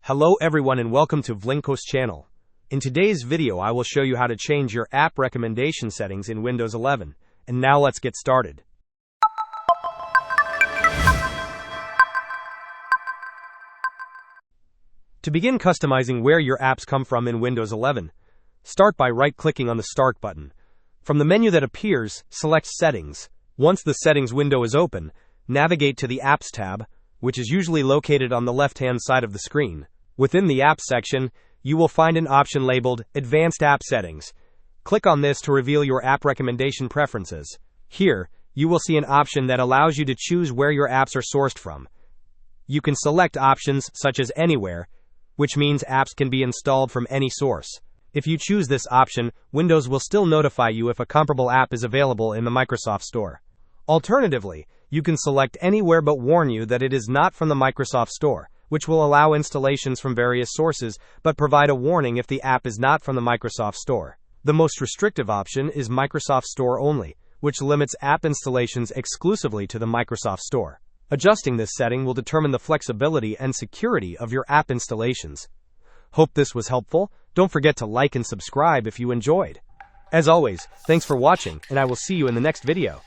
Hello everyone and welcome to Vlinkos channel. In today's video I will show you how to change your app recommendation settings in Windows 11. And now let's get started. To begin customizing where your apps come from in Windows 11, start by right-clicking on the Start button. From the menu that appears, select Settings. Once the Settings window is open, navigate to the Apps tab, which is usually located on the left-hand side of the screen. Within the Apps section, you will find an option labeled Advanced App Settings. Click on this to reveal your app recommendation preferences. Here, you will see an option that allows you to choose where your apps are sourced from. You can select options such as Anywhere, which means apps can be installed from any source. If you choose this option, Windows will still notify you if a comparable app is available in the Microsoft Store. Alternatively, you can select Anywhere but warn you that it is not from the Microsoft Store, which will allow installations from various sources, but provide a warning if the app is not from the Microsoft Store. The most restrictive option is Microsoft Store only, which limits app installations exclusively to the Microsoft Store. Adjusting this setting will determine the flexibility and security of your app installations. Hope this was helpful. Don't forget to like and subscribe if you enjoyed. As always, thanks for watching, and I will see you in the next video.